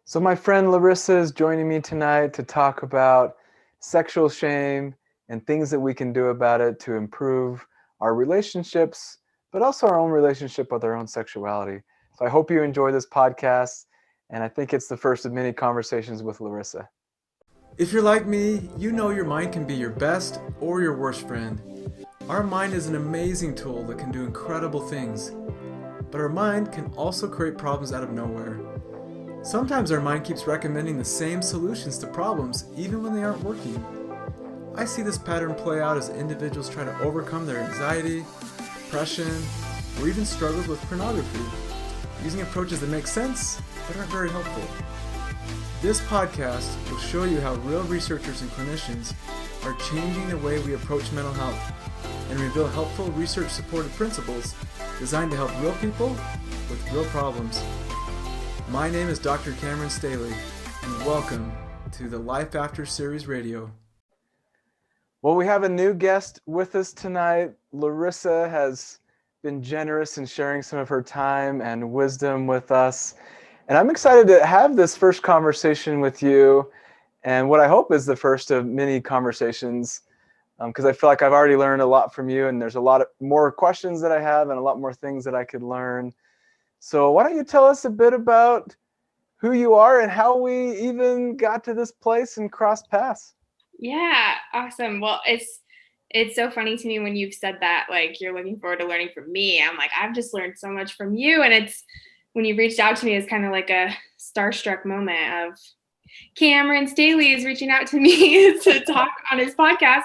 So my friend Larissa is joining me tonight to talk about sexual shame and things that we can do about it to improve our relationships, but also our own relationship with our own sexuality. So I hope you enjoy this podcast, and I think it's the first of many conversations with Larissa. If you're like me, you know your mind can be your best or your worst friend. Our mind is an amazing tool that can do incredible things, but our mind can also create problems out of nowhere. Sometimes our mind keeps recommending the same solutions to problems even when they aren't working. I see this pattern play out as individuals try to overcome their anxiety, depression, or even struggles with pornography, using approaches that make sense but aren't very helpful. This podcast will show you how real researchers and clinicians are changing the way we approach mental health and reveal helpful research-supported principles designed to help real people with real problems. My name is Dr. Cameron Staley, and welcome to the Life After Series Radio. Well, we have a new guest with us tonight. Larissa has been generous in sharing some of her time and wisdom with us. And I'm excited to have this first conversation with you, and what I hope is the first of many conversations, because I feel like I've already learned a lot from you, and there's a lot of more questions that I have and a lot more things that I could learn. So why don't you tell us a bit about who you are and how we even got to this place and crossed paths? Yeah, awesome. Well, it's so funny to me when you've said that, like you're looking forward to learning from me. I'm like, I've just learned so much from you. And it's when you reached out to me, it's kind of like a starstruck moment of Cameron Staley is reaching out to me to talk on his podcast.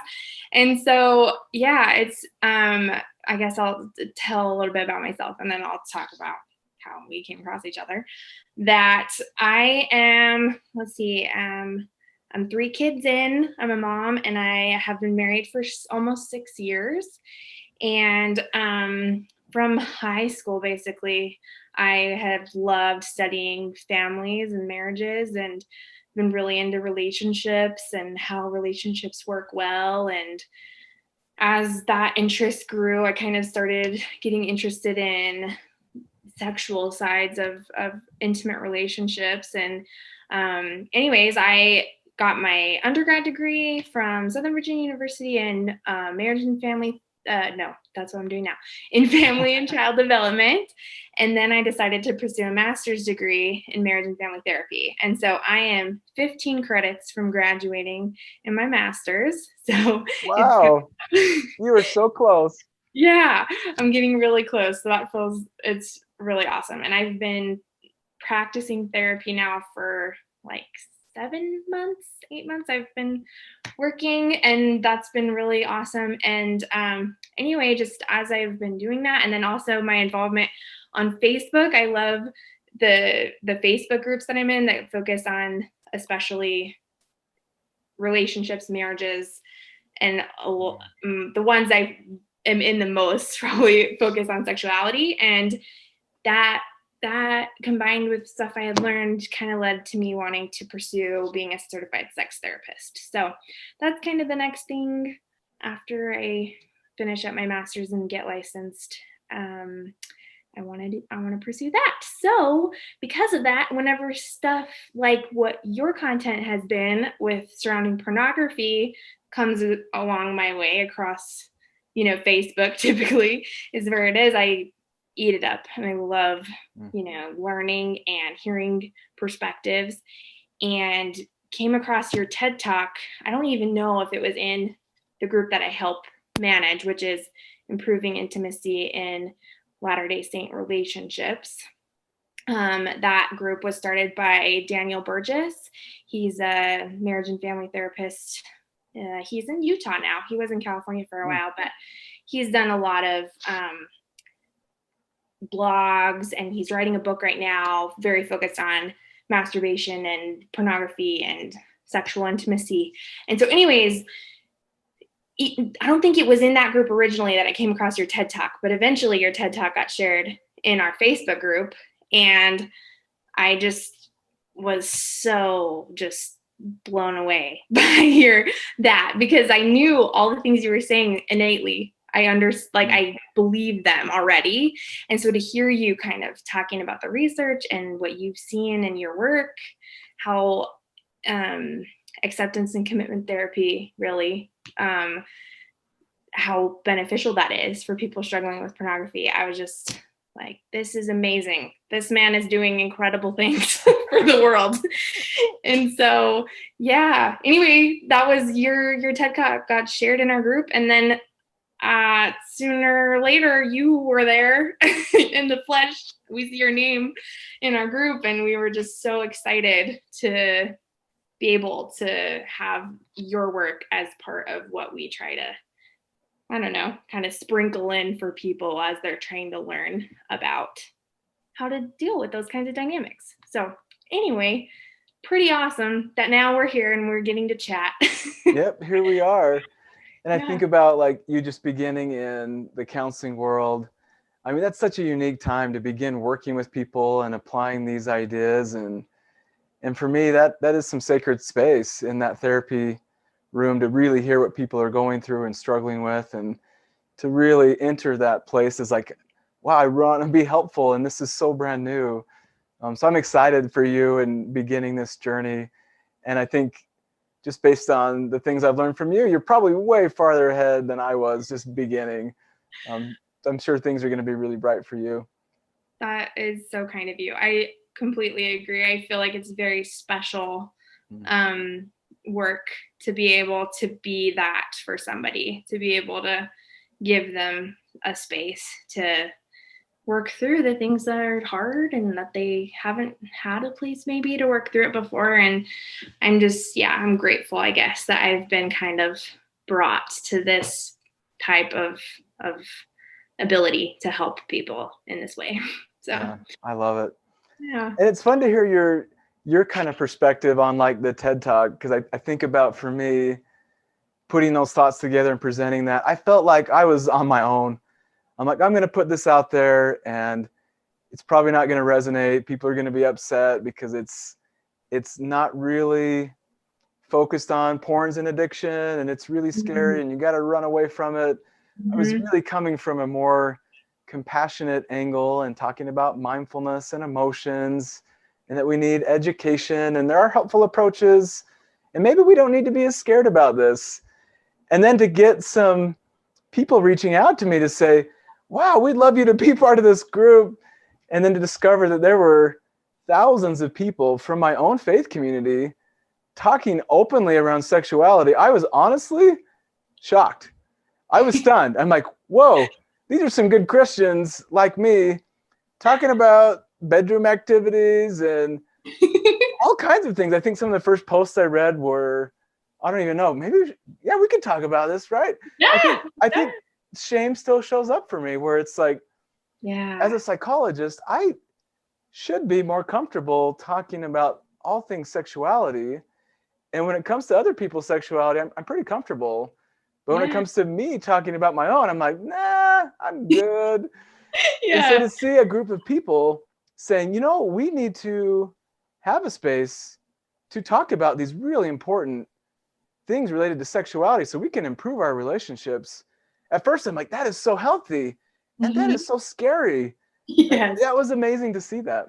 And so, yeah, it's I guess I'll tell a little bit about myself and then I'll talk about how we came across each other. That I am, I'm 3 kids in. I'm a mom, and I have been married for almost 6 years. And from high school, basically, I have loved studying families and marriages and been really into relationships and how relationships work well. And as that interest grew, I kind of started getting interested in sexual sides of intimate relationships. And anyways, I got my undergrad degree from Southern Virginia University in marriage and family. No, that's what I'm doing now, in family and child development. And then I decided to pursue a master's degree in marriage and family therapy. And so I am 15 credits from graduating in my master's. So Wow, you were so close. yeah, I'm getting really close. So it's really awesome. And I've been practicing therapy now for like 7 months, 8 months. I've been working, and that's been really awesome. And anyway, just as I've been doing that, and then also my involvement on Facebook, I love the Facebook groups that I'm in that focus on especially relationships, marriages, and the ones I am in the most probably focus on sexuality. And that combined with stuff I had learned kind of led to me wanting to pursue being a certified sex therapist. So that's kind of the next thing after I finish up my master's and get licensed. I want to pursue that. So because of that, whenever stuff like what your content has been with surrounding pornography comes along my way across, Facebook typically is where it is, I eat it up. And I love, learning and hearing perspectives, and came across your TED Talk. I don't even know if it was in the group that I help manage, which is Improving Intimacy in Latter-day Saint Relationships. That group was started by Daniel Burgess. He's a marriage and family therapist. He's in Utah now. He was in California for a while, but he's done a lot of blogs, and he's writing a book right now very focused on masturbation and pornography and sexual intimacy. And so anyways, I don't think it was in that group originally that I came across your TED Talk, but eventually your TED Talk got shared in our Facebook group. And I just was so just blown away by that, because I knew all the things you were saying innately. I believe them already. And so to hear you kind of talking about the research and what you've seen in your work, how acceptance and commitment therapy really, how beneficial that is for people struggling with pornography, I was just like, this is amazing. This man is doing incredible things for the world. And so, yeah, anyway, that was your TED Talk got shared in our group. And then sooner or later, you were there in the flesh. We see your name in our group, and we were just so excited to be able to have your work as part of what we try to, I don't know, kind of sprinkle in for people as they're trying to learn about how to deal with those kinds of dynamics. So anyway, pretty awesome that now we're here and we're getting to chat. Yep, here we are. And I Yeah. think about like you just beginning in the counseling world. I mean, that's such a unique time to begin working with people and applying these ideas. And for me, that is some sacred space in that therapy room to really hear what people are going through and struggling with, and to really enter that place is like, wow, I want to be helpful, and this is so brand new. So I'm excited for you and beginning this journey. And I think just based on the things I've learned from you, you're probably way farther ahead than I was just beginning. I'm sure things are going to be really bright for you. That is so kind of you. I completely agree. I feel like it's very special work to be able to be that for somebody, to be able to give them a space to work through the things that are hard and that they haven't had a place maybe to work through it before. And I'm just, I'm grateful, I guess, that I've been kind of brought to this type of ability to help people in this way. So yeah, I love it. yeah. And it's fun to hear your kind of perspective on like the TED Talk, because I think about, for me, putting those thoughts together and presenting that, I felt like I was on my own. I'm like, I'm going to put this out there and it's probably not going to resonate. People are going to be upset because it's not really focused on porn's an addiction and it's really scary and you got to run away from it. I was really coming from a more compassionate angle and talking about mindfulness and emotions, and that we need education and there are helpful approaches, and maybe we don't need to be as scared about this. And then to get some people reaching out to me to say, wow, we'd love you to be part of this group. And then to discover that there were thousands of people from my own faith community talking openly around sexuality. I was honestly shocked. I was stunned. I'm like, whoa, these are some good Christians like me talking about bedroom activities and all kinds of things. I think some of the first posts I read were, I don't even know, maybe, we could talk about this, right? Yeah. I think shame still shows up for me, where it's like, as a psychologist, I should be more comfortable talking about all things sexuality. And when it comes to other people's sexuality, I'm pretty comfortable. But when it comes to me talking about my own, I'm like, nah, I'm good. And so to see a group of people saying, we need to have a space to talk about these really important things related to sexuality so we can improve our relationships. At first, I'm like, that is so healthy. And that is so scary. Yes. That was amazing to see that.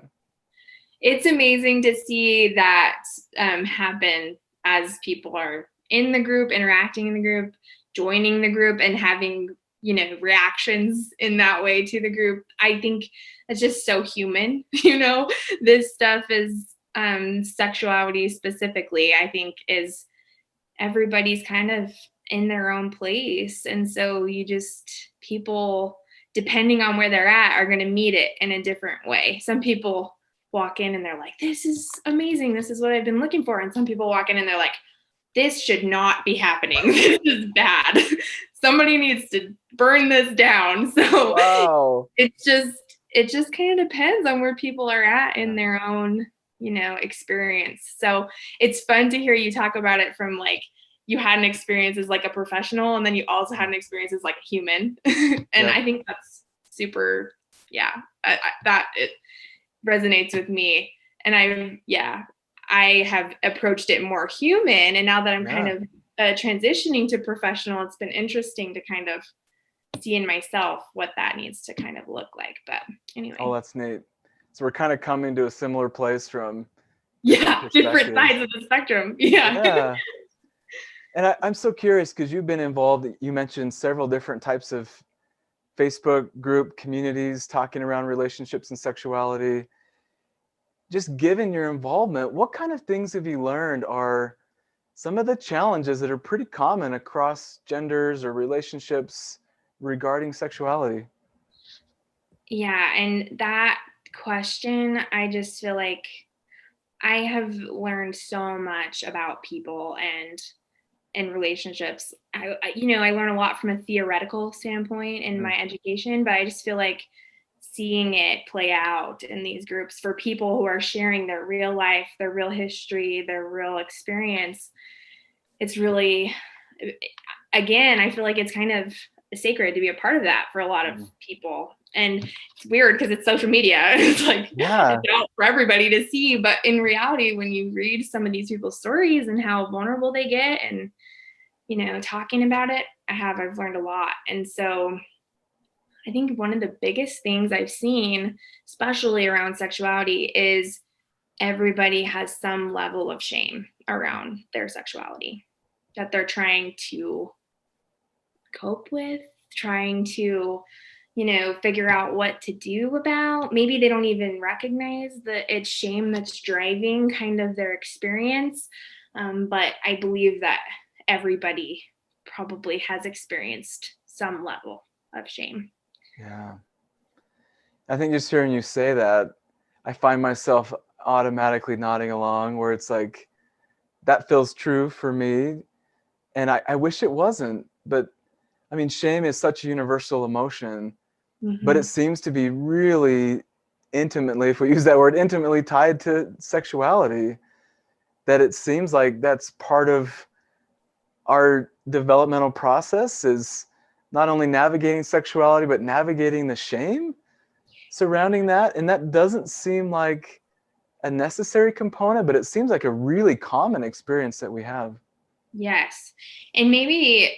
It's amazing to see that happen as people are in the group, interacting in the group, joining the group, and having, reactions in that way to the group. I think it's just so human. This stuff is sexuality specifically, I think, is everybody's kind of in their own place. And so people, depending on where they're at, are going to meet it in a different way. Some people walk in and they're like, this is amazing. This is what I've been looking for. And some people walk in and they're like, this should not be happening. This is bad. Somebody needs to burn this down. So wow. it just kind of depends on where people are at in their own, experience. So it's fun to hear you talk about it from like, you had an experience as like a professional, and then you also had an experience as like a human. And I think that's super, that it resonates with me. And I have approached it more human. And now that I'm kind of transitioning to professional, it's been interesting to kind of see in myself what that needs to kind of look like. But anyway. Oh, that's neat. So we're kind of coming to a similar place from Yeah, different sides of the spectrum. Yeah. Yeah. And I'm so curious because you've been involved, you mentioned several different types of Facebook group communities talking around relationships and sexuality. Just given your involvement, what kind of things have you learned are some of the challenges that are pretty common across genders or relationships regarding sexuality? Yeah, and that question, I just feel like I have learned so much about people and relationships. I learn a lot from a theoretical standpoint in my education, but I just feel like seeing it play out in these groups for people who are sharing their real life, their real history, their real experience, it's really, again, I feel like it's kind of sacred to be a part of that for a lot of people. And it's weird because it's social media. It's like, it's out for everybody to see. But in reality, when you read some of these people's stories and how vulnerable they get and, talking about it, I've learned a lot. And so I think one of the biggest things I've seen, especially around sexuality, is everybody has some level of shame around their sexuality that they're trying to cope with, trying to, figure out what to do about. Maybe they don't even recognize that it's shame that's driving kind of their experience. But I believe that everybody probably has experienced some level of shame. Yeah. I think just hearing you say that, I find myself automatically nodding along where it's like, that feels true for me. And I wish it wasn't. But I mean, shame is such a universal emotion, but it seems to be really intimately, if we use that word, intimately tied to sexuality, that it seems like that's part of our developmental process, is not only navigating sexuality, but navigating the shame surrounding that. And that doesn't seem like a necessary component, but it seems like a really common experience that we have. Yes. And maybe,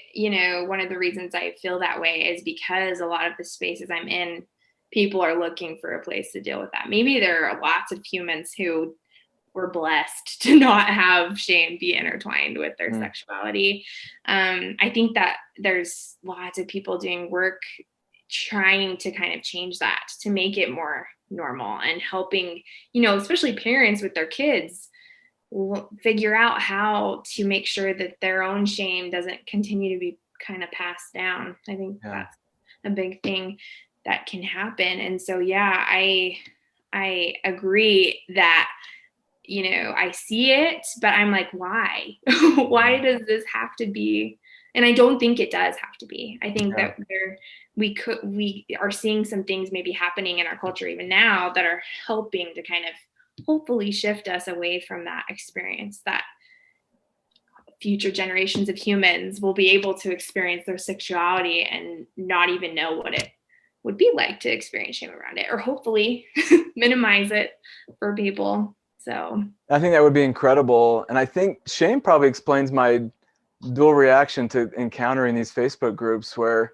one of the reasons I feel that way is because a lot of the spaces I'm in, people are looking for a place to deal with that. Maybe there are lots of humans who were blessed to not have shame be intertwined with their sexuality. I think that there's lots of people doing work trying to kind of change that, to make it more normal and helping, especially parents with their kids figure out how to make sure that their own shame doesn't continue to be kind of passed down. I think that's a big thing that can happen. And so, I agree that, I see it, but I'm like, why? Why does this have to be? And I don't think it does have to be. I think that we are seeing some things maybe happening in our culture even now that are helping to kind of hopefully shift us away from that experience, that future generations of humans will be able to experience their sexuality and not even know what it would be like to experience shame around it, or hopefully minimize it for people. So I think that would be incredible. And I think shame probably explains my dual reaction to encountering these Facebook groups, where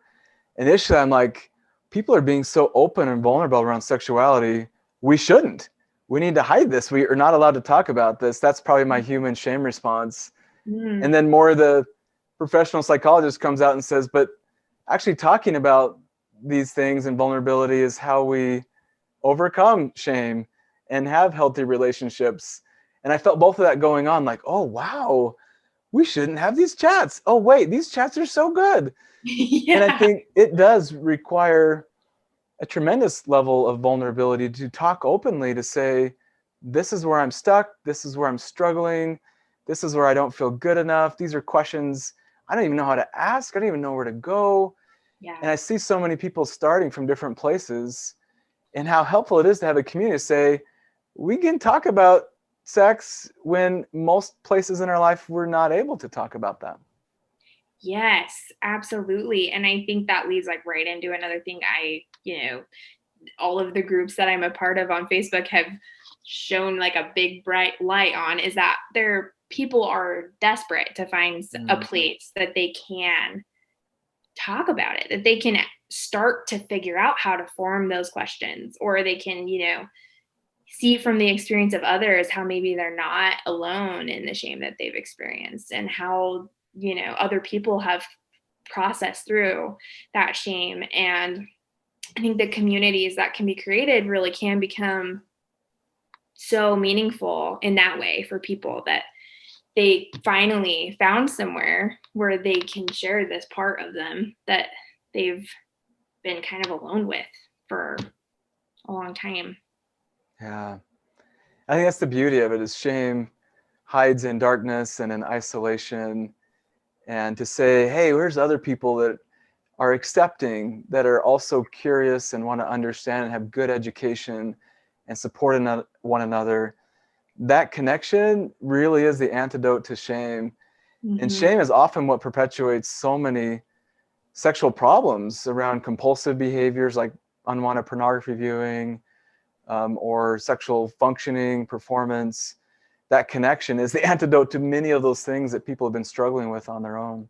initially I'm like, people are being so open and vulnerable around sexuality. We shouldn't. We need to hide this. We are not allowed to talk about this. That's probably my human shame response. And then more of the professional psychologist comes out and says, but actually talking about these things and vulnerability is how we overcome shame and have healthy relationships. And I felt both of that going on, like, oh, wow, we shouldn't have these chats. Oh, wait, these chats are so good. And I think it does require a tremendous level of vulnerability to talk openly, to say, this is where I'm stuck. This is where I'm struggling. This is where I don't feel good enough. These are questions I don't even know how to ask. I don't even know where to go. And I see so many people starting from different places, and how helpful it is to have a community to say, we can talk about sex when most places in our life we're not able to talk about that. Yes, absolutely. And I think that leads like right into another thing all of the groups that I'm a part of on Facebook have shown like a big bright light on, is that people are desperate to find a place that they can talk about it, that they can start to figure out how to form those questions, or they can, see from the experience of others how maybe they're not alone in the shame that they've experienced, and how, other people have processed through that shame. And I think the communities that can be created really can become so meaningful in that way for people, that they finally found somewhere where they can share this part of them that they've been kind of alone with for a long time. Yeah. I think that's the beauty of it, is shame hides in darkness and in isolation. And to say, hey, where's other people that are accepting, that are also curious and want to understand and have good education and support one another, that connection really is the antidote to shame. Mm-hmm. And shame is often what perpetuates so many sexual problems around compulsive behaviors like unwanted pornography viewing, or sexual functioning, performance. That connection is the antidote to many of those things that people have been struggling with on their own.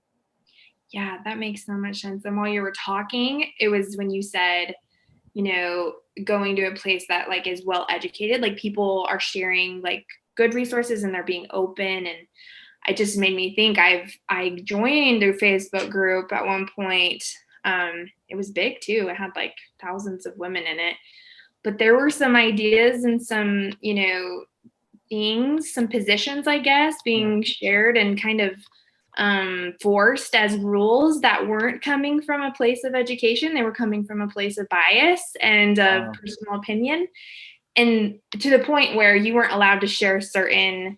Yeah, that makes so much sense. And while you were talking, it was when you said, going to a place that like is well educated, like people are sharing like good resources and they're being open. And it just made me think, I joined a Facebook group at one point. It was big too. It had like thousands of women in it, but there were some ideas and some, things, some positions, I guess, being shared and kind of forced as rules that weren't coming from a place of education. They were coming from a place of bias and of personal opinion. And to the point where you weren't allowed to share certain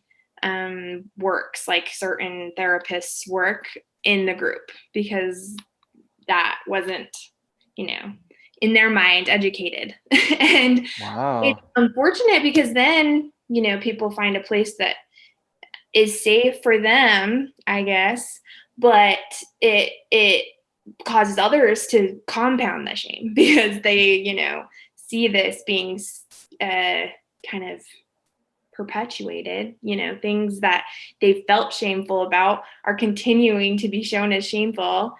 works, like certain therapists' work in the group, because that wasn't, in their mind educated. And it's unfortunate, because then, people find a place that is safe for them, I guess, but it causes others to compound the shame, because they, see this being kind of perpetuated, things that they felt shameful about are continuing to be shown as shameful.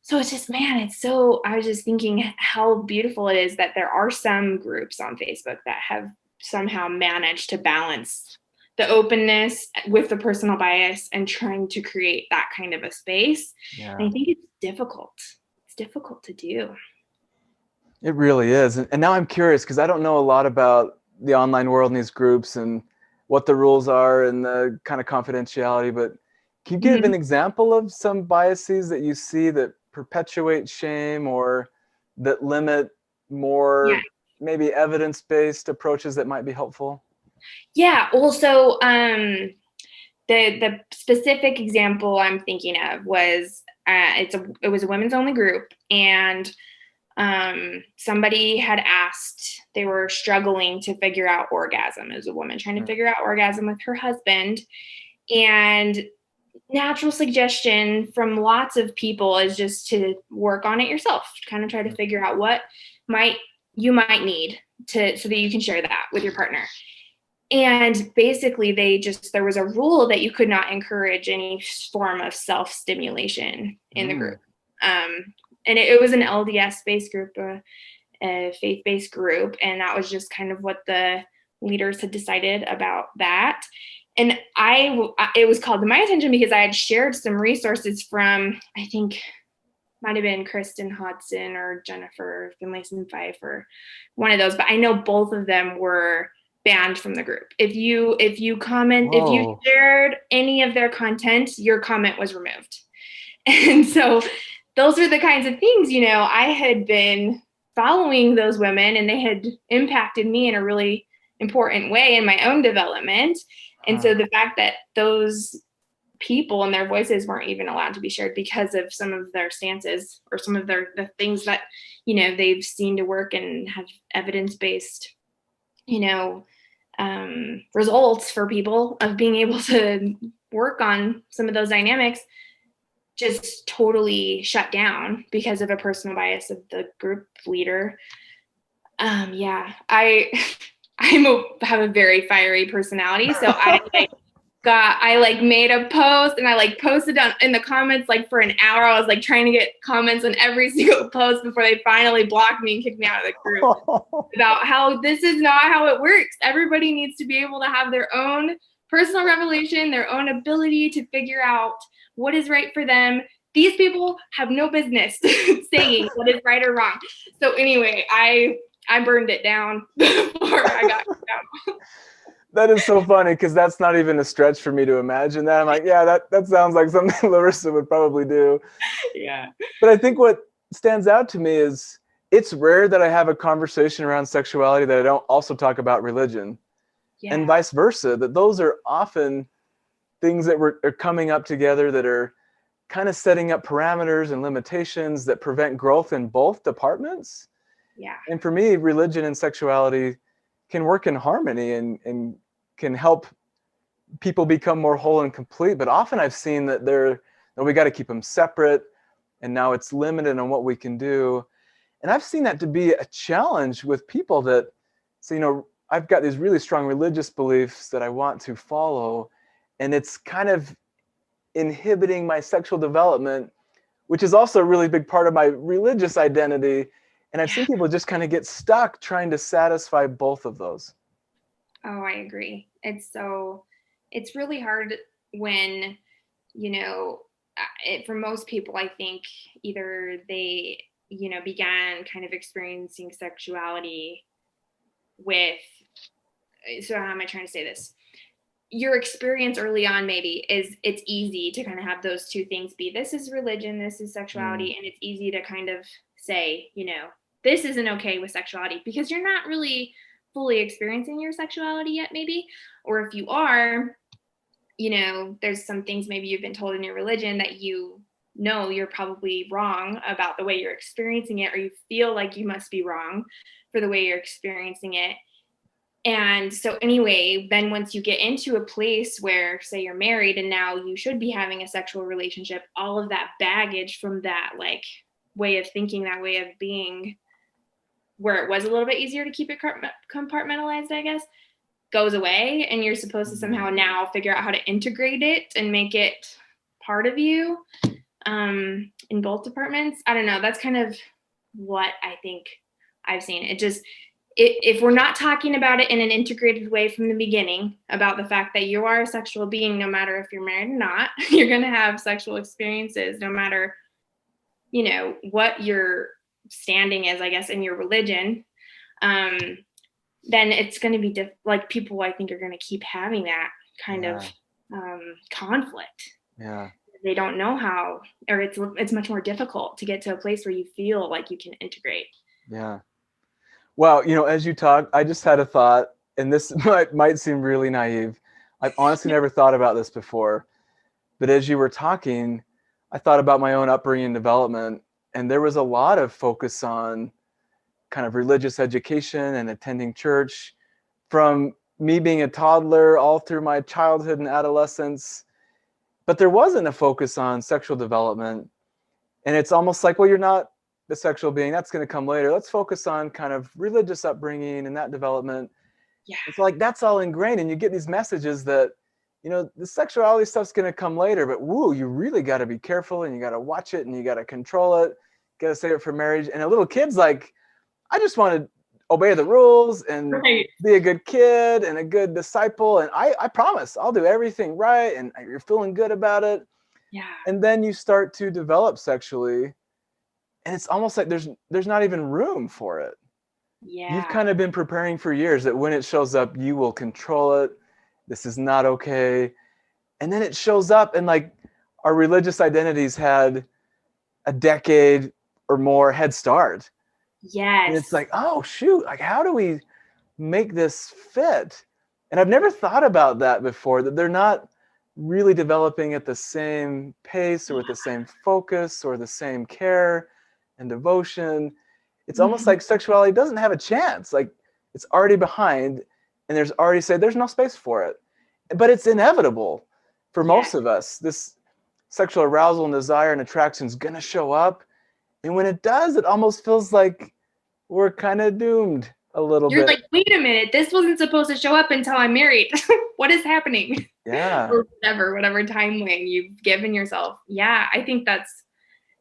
So it's just, man, I was just thinking how beautiful it is that there are some groups on Facebook that have somehow managed to balance the openness with the personal bias and trying to create that kind of a space. Yeah. And I think it's difficult. It's difficult to do. It really is. And now I'm curious, because I don't know a lot about the online world and these groups and what the rules are and the kind of confidentiality, but can you give an example of some biases that you see that perpetuate shame, or that limit more maybe evidence-based approaches that might be helpful? Yeah. Also, the specific example I'm thinking of was it was a women's only group, and somebody had asked, they were struggling to figure out orgasm as a woman, trying to figure out orgasm with her husband. And natural suggestion from lots of people is just to work on it yourself, kind of try to figure out what you might need so that you can share that with your partner. And basically there was a rule that you could not encourage any form of self-stimulation in the group. And it was an LDS-based group, a faith-based group. And that was just kind of what the leaders had decided about that. And it was called to my attention because I had shared some resources from, I think, might have been Kristen Hodson or Jennifer Finlayson Fife or one of those, but I know both of them were banned from the group. If you shared any of their content, your comment was removed. And so those are the kinds of things, I had been following those women, and they had impacted me in a really important way in my own development. And so the fact that those people and their voices weren't even allowed to be shared because of some of their stances or some of the things that, they've seen to work and have evidence-based, results for people of being able to work on some of those dynamics, just totally shut down because of a personal bias of the group leader. I have a very fiery personality, so I like made a post and I like posted in the comments like for an hour. I was like trying to get comments on every single post before they finally blocked me and kicked me out of the group about how this is not how it works. Everybody needs to be able to have their own personal revelation, their own ability to figure out what is right for them. These people have no business saying what is right or wrong. So anyway, I burned it down before I got kicked out. That is so funny because that's not even a stretch for me to imagine that. I'm like, yeah, that sounds like something Larissa would probably do. Yeah. But I think what stands out to me is it's rare that I have a conversation around sexuality that I don't also talk about religion, and vice versa, that those are often things that are coming up together that are kind of setting up parameters and limitations that prevent growth in both departments. Yeah. And for me, religion and sexuality can work in harmony and can help people become more whole and complete. But often I've seen that we got to keep them separate, and now it's limited on what we can do. And I've seen that to be a challenge with people that say, I've got these really strong religious beliefs that I want to follow, and it's kind of inhibiting my sexual development, which is also a really big part of my religious identity. And I've seen people just kind of get stuck trying to satisfy both of those. Oh, I agree. It's really hard when, for most people, I think either they, began kind of experiencing sexuality so how am I trying to say this? Your experience early on maybe it's easy to kind of have those two things be, this is religion, this is sexuality. And it's easy to kind of say, this isn't okay with sexuality because you're not really fully experiencing your sexuality yet maybe. Or if you are, there's some things maybe you've been told in your religion that you're probably wrong about the way you're experiencing it, or you feel like you must be wrong for the way you're experiencing it. And so anyway, then once you get into a place where, say, you're married and now you should be having a sexual relationship, all of that baggage from that like way of thinking, that way of being, where it was a little bit easier to keep it compartmentalized, I guess, goes away. And you're supposed to somehow now figure out how to integrate it and make it part of you in both departments. I don't know. That's kind of what I think I've seen. If we're not talking about it in an integrated way from the beginning about the fact that you are a sexual being, no matter if you're married or not, you're going to have sexual experiences, no matter, what your standing is, I guess, in your religion, then it's going to be like people, I think, are going to keep having that kind of conflict. Yeah. They don't know how, or it's much more difficult to get to a place where you feel like you can integrate. Yeah. Well, as you talk, I just had a thought, and this might seem really naive. I've honestly never thought about this before. But as you were talking, I thought about my own upbringing and development, and there was a lot of focus on kind of religious education and attending church from me being a toddler all through my childhood and adolescence. But there wasn't a focus on sexual development. And it's almost like, well, you're not the sexual being, that's going to come later. Let's focus on kind of religious upbringing and that development. Yeah. It's like that's all ingrained, and you get these messages that, the sexuality stuff's going to come later, but you really got to be careful, and you got to watch it, and you got to control it, got to save it for marriage. And a little kid's like, I just want to obey the rules and be a good kid and a good disciple, and I promise I'll do everything right, and you're feeling good about it. Yeah. And then you start to develop sexually, and it's almost like there's not even room for it. Yeah. You've kind of been preparing for years that when it shows up, you will control it. This is not okay. And then it shows up, and like our religious identities had a decade or more head start. Yes. And it's like, oh shoot, like how do we make this fit? And I've never thought about that before, that they're not really developing at the same pace or with the same focus or the same care and devotion. It's almost like sexuality doesn't have a chance. Like it's already behind, and there's no space for it. But it's inevitable for most of us. This sexual arousal and desire and attraction is going to show up. And when it does, it almost feels like we're kind of doomed a little bit. You're like, wait a minute, this wasn't supposed to show up until I'm married. What is happening? Yeah. or whatever time when you've given yourself. Yeah, I think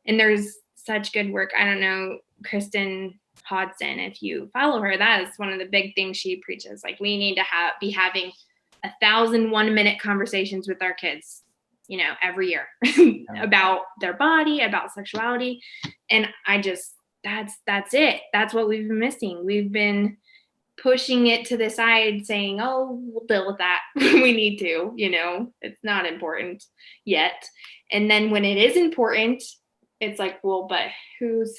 and there's such good work. I don't know, Kristen Hodson, if you follow her, that is one of the big things she preaches. Like, we need to be having 1,000 1-minute conversations with our kids, every year about their body, about sexuality. And that's it. That's what we've been missing. We've been pushing it to the side, saying, oh, we'll deal with that. We need to, it's not important yet. And then when it is important, it's like, well, but who's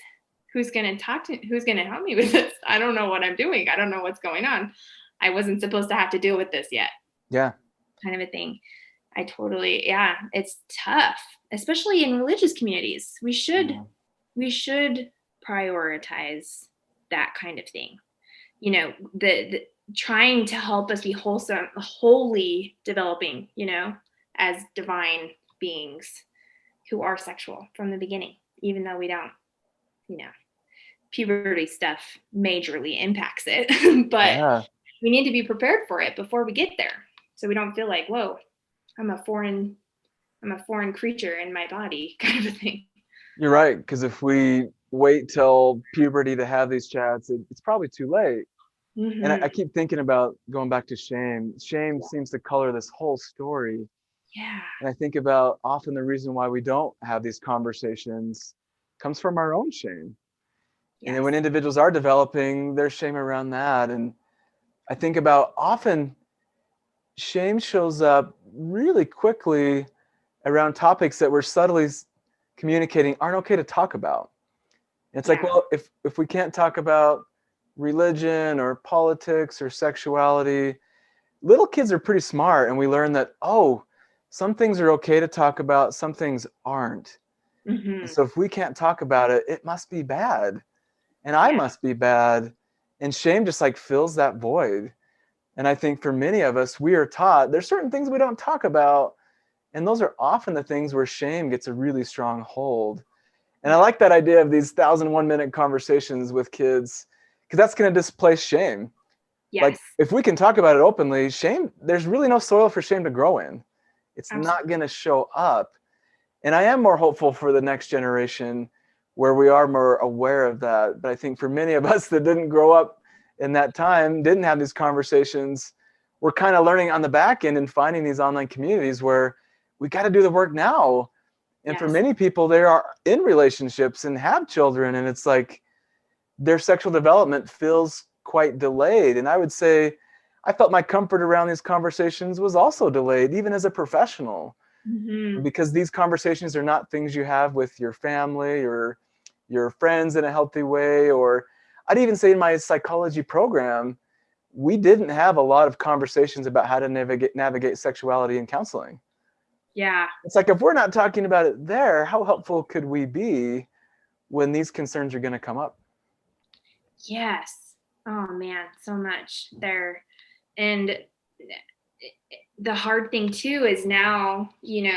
going to help me with this? I don't know what I'm doing. I don't know what's going on. I wasn't supposed to have to deal with this yet. Yeah. Kind of a thing. Yeah, it's tough, especially in religious communities. We should prioritize that kind of thing. The trying to help us be wholesome, wholly developing, as divine beings who are sexual from the beginning, even though we don't, puberty stuff majorly impacts it. But we need to be prepared for it before we get there, so we don't feel like, whoa, I'm a foreign creature in my body, kind of a thing. You're right, because if we wait till puberty to have these chats, it's probably too late. Mm-hmm. And I keep thinking about going back to shame. Shame seems to color this whole story. Yeah. And I think about often the reason why we don't have these conversations comes from our own shame. Yes. And then when individuals are developing their shame around that, and I think about often shame shows up really quickly around topics that we're subtly communicating aren't okay to talk about. And it's like, well, if we can't talk about religion or politics or sexuality, little kids are pretty smart, and we learn that, oh, some things are okay to talk about, some things aren't. Mm-hmm. And so if we can't talk about it, it must be bad, and I must be bad, and shame just like fills that void. And I think for many of us, we are taught there's certain things we don't talk about, and those are often the things where shame gets a really strong hold. And I like that idea of these 1,001-minute conversations with kids, because that's going to displace shame. Yes. Like, if we can talk about it openly, shame, there's really no soil for shame to grow in. It's not going to show up. And I am more hopeful for the next generation where we are more aware of that. But I think for many of us that didn't grow up in that time, didn't have these conversations, we're kind of learning on the back end and finding these online communities where we got to do the work now. And for many people, they are in relationships and have children, and it's like their sexual development feels quite delayed. And I would say I felt my comfort around these conversations was also delayed, even as a professional, because these conversations are not things you have with your family or your friends in a healthy way. Or I'd even say in my psychology program, we didn't have a lot of conversations about how to navigate sexuality in counseling. Yeah. It's like, if we're not talking about it there, how helpful could we be when these concerns are going to come up? Yes. Oh man, so much there. And the hard thing too is now, we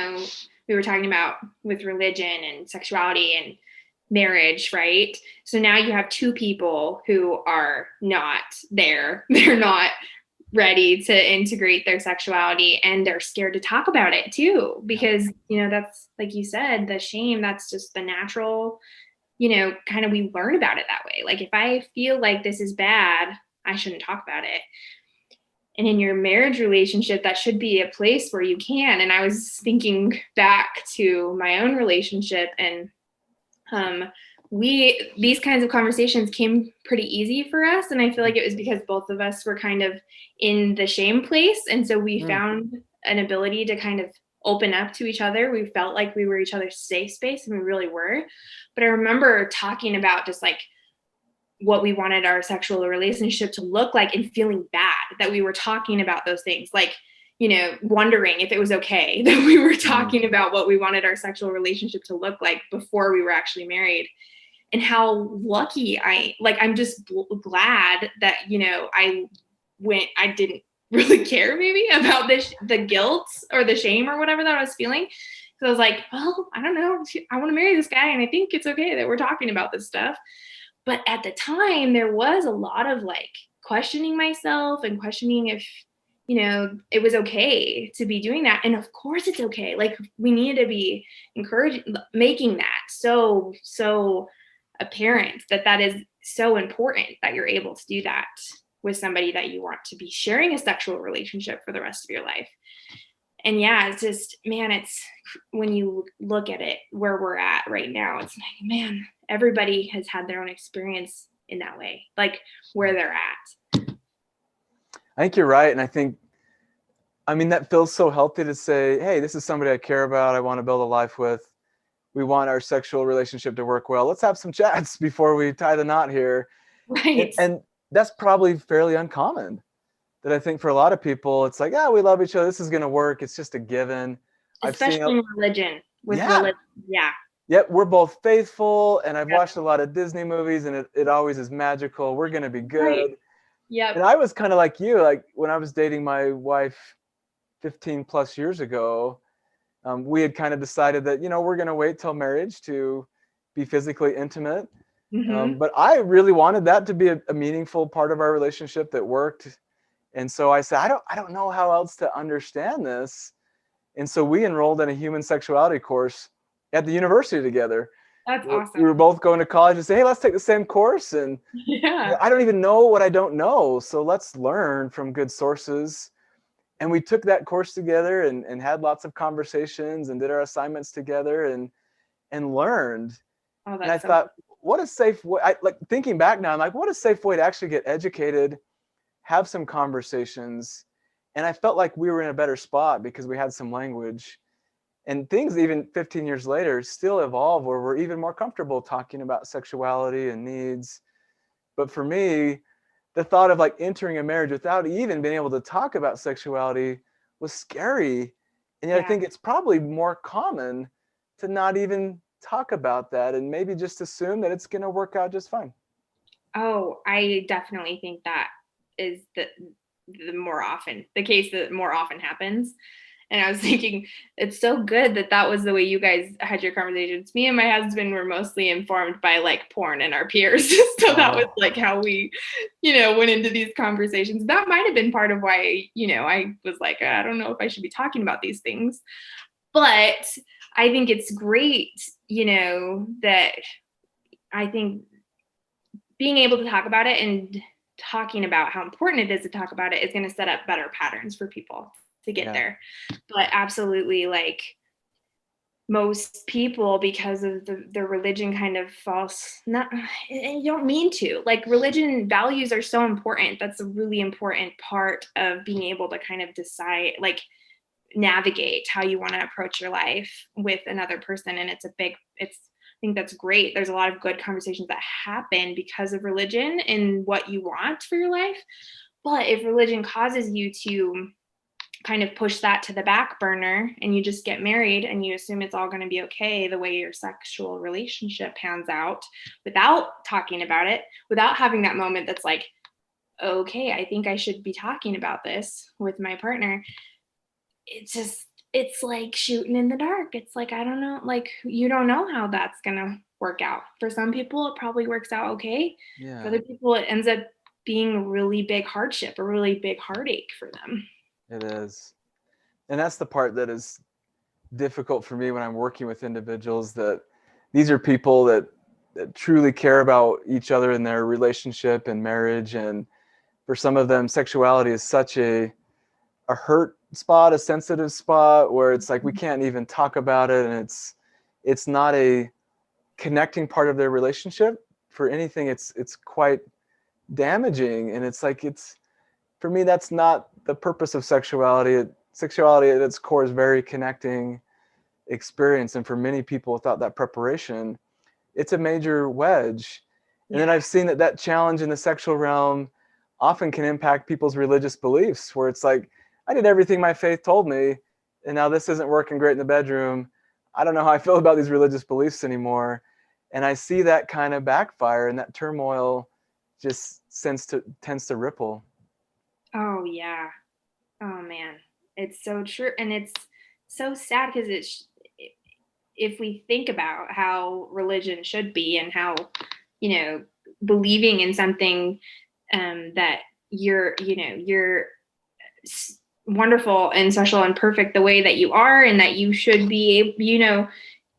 were talking about with religion and sexuality and marriage, right? So now you have two people who are not there. They're not ready to integrate their sexuality, and they're scared to talk about it too, because that's, like you said, the shame, that's just the natural, kind of, we learn about it that way. Like, if I feel like this is bad, I shouldn't talk about it. And in your marriage relationship, that should be a place where you can. And I was thinking back to my own relationship, and these kinds of conversations came pretty easy for us. And I feel like it was because both of us were kind of in the shame place. And so we found an ability to kind of open up to each other. We felt like we were each other's safe space, and we really were. But I remember talking about just like what we wanted our sexual relationship to look like, and feeling bad that we were talking about those things. Like, wondering if it was okay that we were talking about what we wanted our sexual relationship to look like before we were actually married. And how lucky I'm just glad that, I didn't really care maybe about the guilt or the shame or whatever that I was feeling. So I was like, well, I don't know, I want to marry this guy, and I think it's okay that we're talking about this stuff. But at the time, there was a lot of like questioning myself and questioning if, it was okay to be doing that. And of course it's okay. Like, we need to be encouraging, making that so apparent that is so important, that you're able to do that with somebody that you want to be sharing a sexual relationship for the rest of your life. And yeah, it's just, man, it's, when you look at it where we're at right now, it's like, man, everybody has had their own experience in that way, like where they're at. I think you're right. And I mean, that feels so healthy to say, hey, this is somebody I care about. I want to build a life with. We want our sexual relationship to work well. Let's have some chats before we tie the knot here. Right. And that's probably fairly uncommon. That I think for a lot of people, it's like, yeah, we love each other. This is going to work. It's just a given. I've seen, Especially in religion, with yeah, religion. Yeah. yep, we're both faithful. And I've watched a lot of Disney movies and it always is magical. We're going to be Right. good. Yep. And I was kind of like you, like when I was dating my wife 15 plus years ago, we had kind of decided that, we're going to wait till marriage to be physically intimate. Mm-hmm. But I really wanted that to be a meaningful part of our relationship that worked. And so I said, I don't know how else to understand this. And so we enrolled in a human sexuality course at the university together. That's We were awesome. both going to college and say, hey, let's take the same course. And Yeah. I don't even know what I don't know. So let's learn from good sources. And we took that course together and had lots of conversations and did our assignments together and learned. Oh, And I that's so thought, what a safe way, like thinking back now, I'm like, what a safe way to actually get educated, have some conversations. And I felt like we were in a better spot because we had some language. And things even 15 years later still evolve where we're even more comfortable talking about sexuality and needs. But for me, the thought of like entering a marriage without even being able to talk about sexuality was scary. And yet I yeah. think it's probably more common to not even talk about that and maybe just assume that it's going to work out just fine. Oh, I definitely think that is the case that more often happens. And I was thinking, it's so good that was the way you guys had your conversations. Me and my husband were mostly informed by like porn and our peers. So that was Oh, like how we, went into these conversations. That might have been part of why, I was like, I don't know if I should be talking about these things. But I think it's great, that I think being able to talk about it and talking about how important it is to talk about it is going to set up better patterns for people to get yeah. there. But absolutely, like, most people, because of the religion kind of false, not, and you don't mean to, like, religion values are so important. That's a really important part of being able to kind of decide, like, navigate how you want to approach your life with another person. And I think that's great. There's a lot of good conversations that happen because of religion and what you want for your life. But if religion causes you to kind of push that to the back burner and you just get married and you assume it's all going to be okay the way your sexual relationship pans out, without talking about it, without having that moment that's like, okay, I think I should be talking about this with my partner, it's like shooting in the dark. It's like, I don't know, like, you don't know how that's gonna work out. For some people it probably works out okay. For Yeah, other people it ends up being a really big hardship, a really big heartache for them. it is. And that's the part that is difficult for me when I'm working with individuals, that these are people that truly care about each other in their relationship and marriage. And for some of them, sexuality is such a hurt spot, a sensitive spot where it's like we can't even talk about it, and it's not a connecting part of their relationship. For anything, it's quite damaging. And it's like, it's, for me, that's not the purpose of sexuality. Sexuality at its core is very connecting experience, and for many people without that preparation, it's a major wedge. And then Yeah. I've seen that challenge in the sexual realm often can impact people's religious beliefs, where it's like, I did everything my faith told me, and now this isn't working great in the bedroom. I don't know how I feel about these religious beliefs anymore. And I see that kind of backfire, and that turmoil just tends to ripple. Oh yeah. Oh man, it's so true. And it's so sad because if we think about how religion should be and how, you know believing in something, that you're wonderful and special and perfect the way that you are, and that you should be,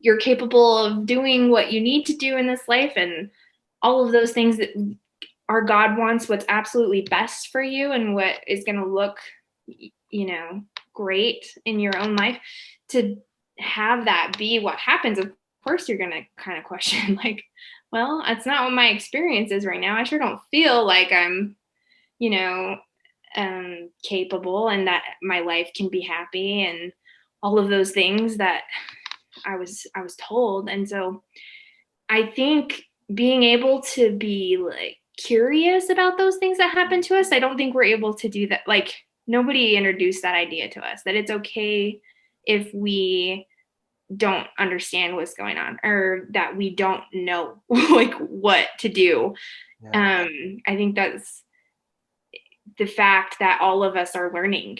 you're capable of doing what you need to do in this life, and all of those things that our God wants what's absolutely best for you and what is going to look, great in your own life. To have that be what happens, of course you're going to kind of question, like, well, that's not what my experience is right now. I sure don't feel like I'm, capable, and that my life can be happy, and all of those things that I was told. And so I think being able to be like curious about those things that happen to us, I don't think we're able to do that. Like, nobody introduced that idea to us, that it's okay if we don't understand what's going on, or that we don't know like what to do. Yeah. I think that's the fact that all of us are learning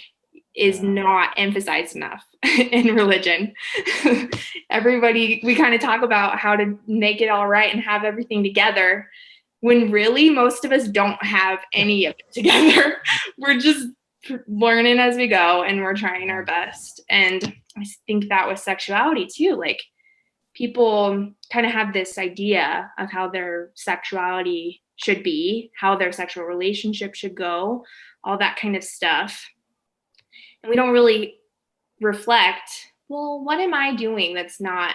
is not emphasized enough in religion. Everybody, we kind of talk about how to make it all right and have everything together, when really most of us don't have any of it together. We're just learning as we go, and we're trying our best. And I think that with sexuality too, like, people kind of have this idea of how their sexuality should be, how their sexual relationship should go, all that kind of stuff. And we don't really reflect, well, what am I doing that's not,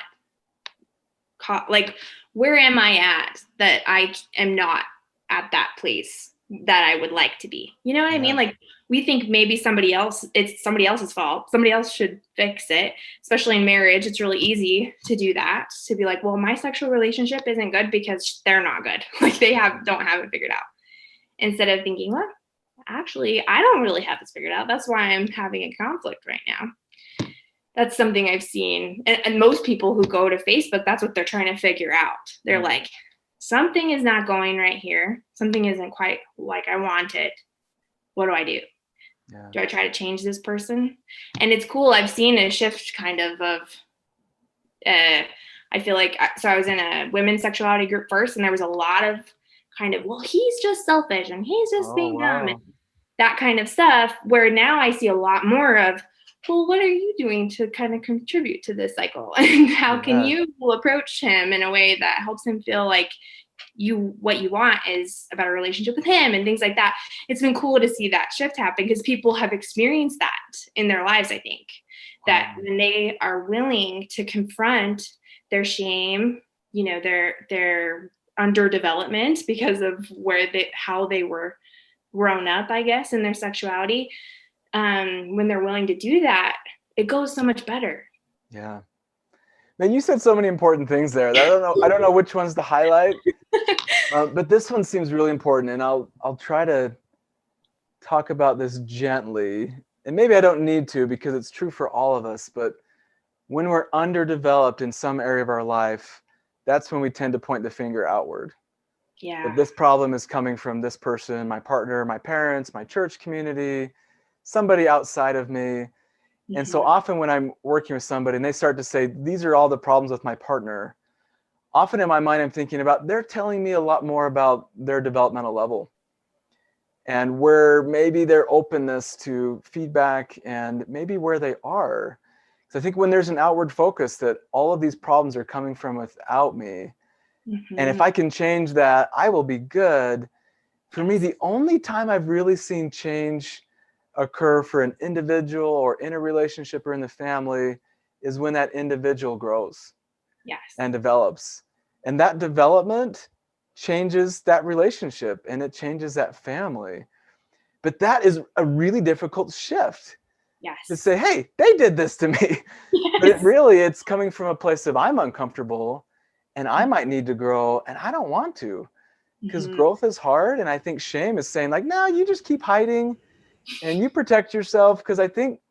like, where am I at that I am not at that place that I would like to be? You know what I mean? Like, we think maybe it's somebody else's fault. Somebody else should fix it. Especially in marriage, it's really easy to do that, to be like, well, my sexual relationship isn't good because they're not good. Like, they don't have it figured out. Instead of thinking, well, actually, I don't really have this figured out. That's why I'm having a conflict right now. That's something I've seen. And most people who go to Facebook, that's what they're trying to figure out. They're like, something is not going right here. Something isn't quite like I want it. What do I do? Yeah. Do I try to change this person? And it's cool. I've seen a shift kind of I feel like, so I was in a women's sexuality group first, and there was a lot of kind of, well, he's just selfish and he's just being dumb and that kind of stuff, where now I see a lot more of, well, what are you doing to kind of contribute to this cycle? And how can you approach him in a way that helps him feel like what you want is about a relationship with him, and things like that. It's been cool to see that shift happen, because people have experienced that in their lives. I think that when they are willing to confront their shame, their underdevelopment because of how they were grown up, I guess, in their sexuality, when they're willing to do that, it goes so much better. Yeah. Man, you said so many important things there. I don't know which ones to highlight, but this one seems really important, and I'll try to talk about this gently. And maybe I don't need to, because it's true for all of us. But when we're underdeveloped in some area of our life, that's when we tend to point the finger outward. Yeah. That this problem is coming from this person, my partner, my parents, my church community, somebody outside of me. And so often when I'm working with somebody and they start to say, these are all the problems with my partner, often in my mind I'm thinking about, they're telling me a lot more about their developmental level and where maybe their openness to feedback and maybe where they are. So I think when there's an outward focus that all of these problems are coming from without me, and if I can change that, I will be good. For me, the only time I've really seen change occur for an individual or in a relationship or in the family is when that individual grows and develops. And that development changes that relationship and it changes that family. But that is a really difficult shift. To say, hey, they did this to me. But it's coming from a place of I'm uncomfortable and I might need to grow and I don't want to, because growth is hard. And I think shame is saying, like, no, you just keep hiding and you protect yourself. Because I think,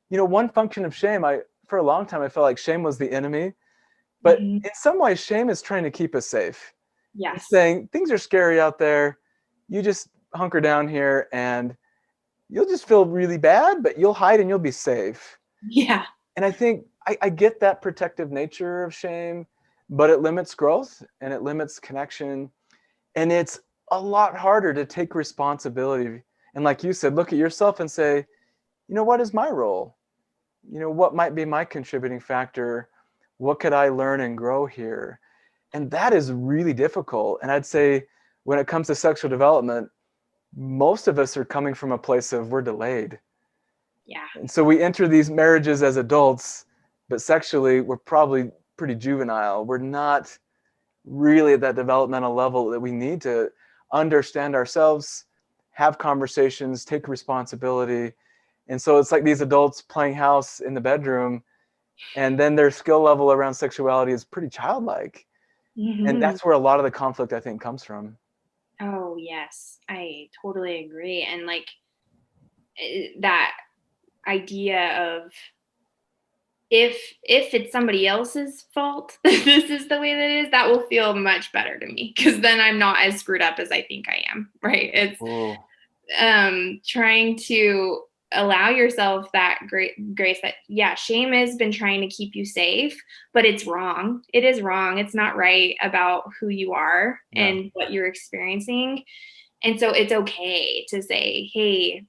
one function of shame, for a long time, I felt like shame was the enemy. But in some ways, shame is trying to keep us safe. It's saying things are scary out there. You just hunker down here and you'll just feel really bad, but you'll hide and you'll be safe. Yeah. And I think I get that protective nature of shame, but it limits growth and it limits connection. And it's a lot harder to take responsibility And like you said, look at yourself and say, what is my role? What might be my contributing factor? What could I learn and grow here? And that is really difficult. And I'd say when it comes to sexual development, most of us are coming from a place of we're delayed. Yeah. And so we enter these marriages as adults, but sexually we're probably pretty juvenile. We're not really at that developmental level that we need to understand ourselves, have conversations, take responsibility. And so it's like these adults playing house in the bedroom, and then their skill level around sexuality is pretty childlike. And Mm-hmm. that's where a lot of the conflict, I think, comes from. Oh, yes, I totally agree. And like that idea of if it's somebody else's fault, this is the way that it is, that will feel much better to me, because then I'm not as screwed up as I think I am, right? It's Ooh. trying to allow yourself that grace that, yeah, shame has been trying to keep you safe, but it's wrong. It is wrong. It's not right about who you are Yeah. and what you're experiencing. And so it's okay to say, hey,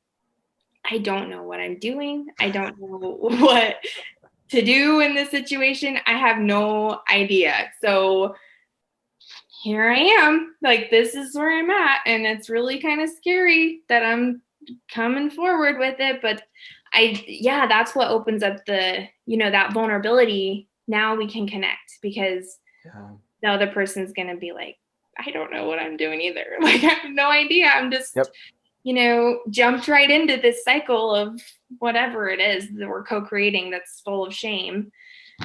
I don't know what I'm doing. I don't know what to do in this situation. I have no idea. So here I am. Like, this is where I'm at. And it's really kind of scary that I'm coming forward with it. But that's what opens up that vulnerability. Now we can connect, because the other person's going to be like, I don't know what I'm doing either. Like, I have no idea. I'm just, jumped right into this cycle of whatever it is that we're co-creating that's full of shame.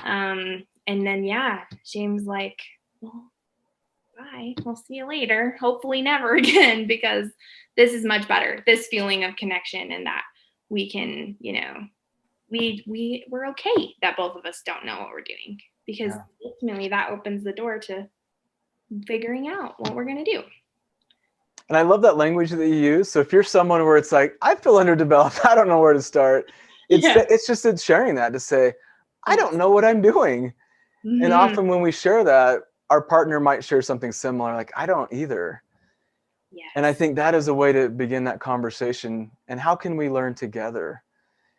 And then, shame's like, well, bye. We'll see you later. Hopefully never again, because this is much better. This feeling of connection, and that we can, we're okay that both of us don't know what we're doing, because ultimately that opens the door to figuring out what we're going to do. And I love that language that you use. So if you're someone where it's like, I feel underdeveloped, I don't know where to start. It's just sharing that, to say, I don't know what I'm doing. Mm-hmm. And often when we share that, our partner might share something similar, like, I don't either. Yes. And I think that is a way to begin that conversation. And how can we learn together?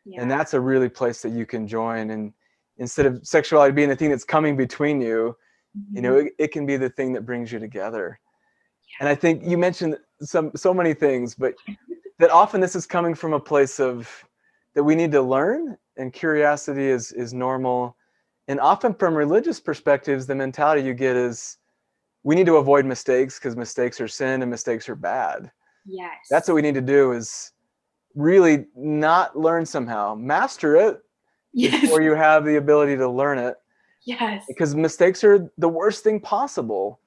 Yeah. And that's a really place that you can join. And instead of sexuality being the thing that's coming between you, mm-hmm. It can be the thing that brings you together. Yeah. And I think you mentioned so many things, but that often this is coming from a place of that we need to learn, and curiosity is normal. And often from religious perspectives, the mentality you get is we need to avoid mistakes because mistakes are sin and mistakes are bad. Yes. That's what we need to do, is really not learn somehow. Master it before you have the ability to learn it. Yes. Because mistakes are the worst thing possible.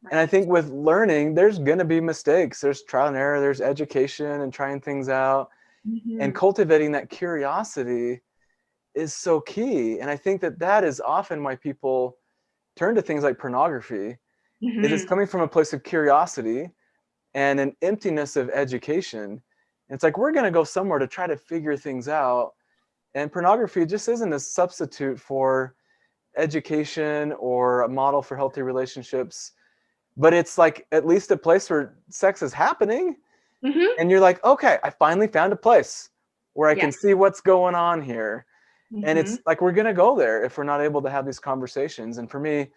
Right. And I think with learning, there's going to be mistakes. There's trial and error. There's education and trying things out. Mm-hmm. And cultivating that curiosity is so key. And I think that is often why people turn to things like pornography. Mm-hmm. It is coming from a place of curiosity and an emptiness of education. And it's like, we're going to go somewhere to try to figure things out. And pornography just isn't a substitute for education or a model for healthy relationships, but it's like at least a place where sex is happening. Mm-hmm. And you're like, okay, I finally found a place where I can see what's going on here. Mm-hmm. And it's like, we're going to go there if we're not able to have these conversations. And for me,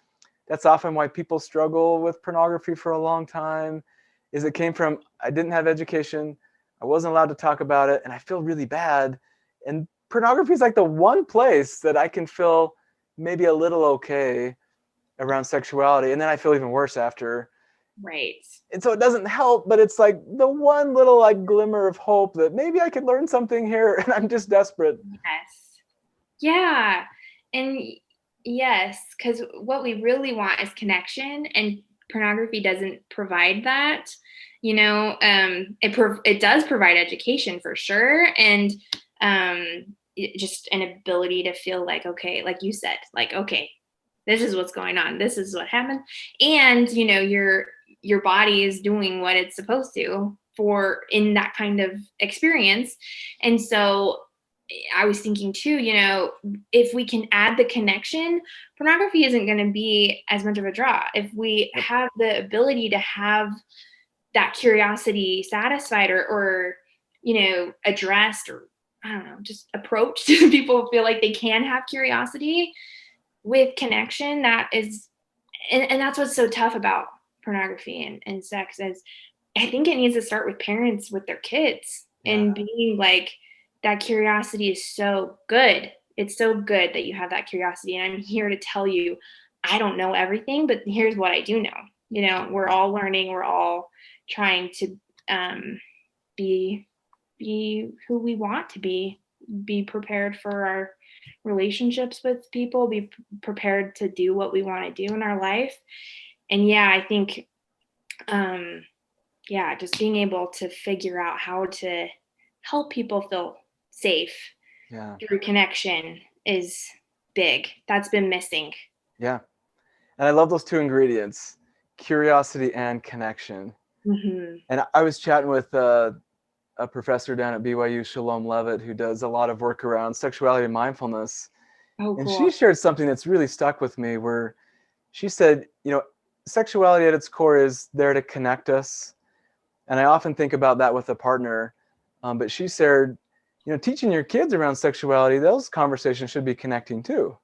that's often why people struggle with pornography for a long time, is it came from, I didn't have education, I wasn't allowed to talk about it, and I feel really bad. And pornography is like the one place that I can feel maybe a little okay around sexuality, and then I feel even worse after. Right. And so it doesn't help, but it's like the one little like glimmer of hope that maybe I could learn something here, and I'm just desperate. Yes. Yeah. And yes, because what we really want is connection, and pornography doesn't provide that. It does provide education for sure, and just an ability to feel like, okay, like you said, like, okay, this is what's going on, this is what happened, and your body is doing what it's supposed to for in that kind of experience. And so I was thinking too, if we can add the connection, pornography isn't going to be as much of a draw. If we have the ability to have that curiosity satisfied, or addressed, or I don't know, just approached. People feel like they can have curiosity with connection. That is, and that's what's so tough about pornography and sex, is I think it needs to start with parents with their kids, and being like, that curiosity is so good. It's so good that you have that curiosity. And I'm here to tell you, I don't know everything, but here's what I do know. We're all learning. We're all trying to be who we want to be prepared for our relationships with people, be prepared to do what we want to do in our life. And yeah, I think, just being able to figure out how to help people feel safe through connection is big. That's been missing. Yeah. And I love those two ingredients, curiosity and connection. Mm-hmm. And I was chatting with a professor down at BYU, Shalom Levitt, who does a lot of work around sexuality and mindfulness. Oh, And cool. she shared something that's really stuck with me, where she said, sexuality at its core is there to connect us. And I often think about that with a partner. But she said, teaching your kids around sexuality, those conversations should be connecting too.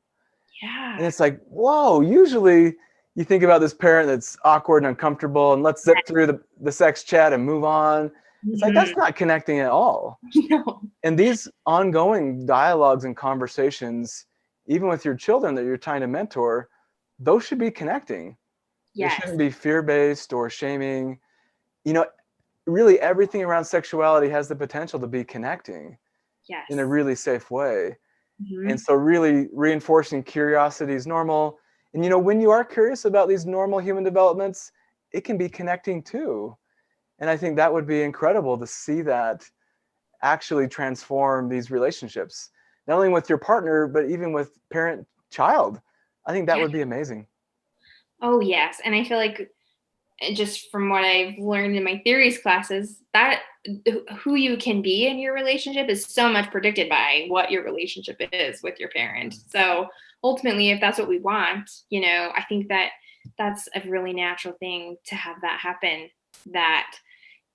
Yeah. And it's like, whoa, usually you think about this parent that's awkward and uncomfortable and let's zip through the sex chat and move on. It's like, that's not connecting at all. No. And these ongoing dialogues and conversations, even with your children that you're trying to mentor, those should be connecting. Yes. They shouldn't be fear-based or shaming. Really everything around sexuality has the potential to be connecting in a really safe way. Mm-hmm. And so really reinforcing curiosity is normal. And when you are curious about these normal human developments, it can be connecting too. And I think that would be incredible to see that actually transform these relationships, not only with your partner, but even with parent-child. I think that would be amazing. Oh, yes. And I feel like, just from what I've learned in my theories classes, that who you can be in your relationship is so much predicted by what your relationship is with your parent. So ultimately, if that's what we want, I think that that's a really natural thing to have that happen.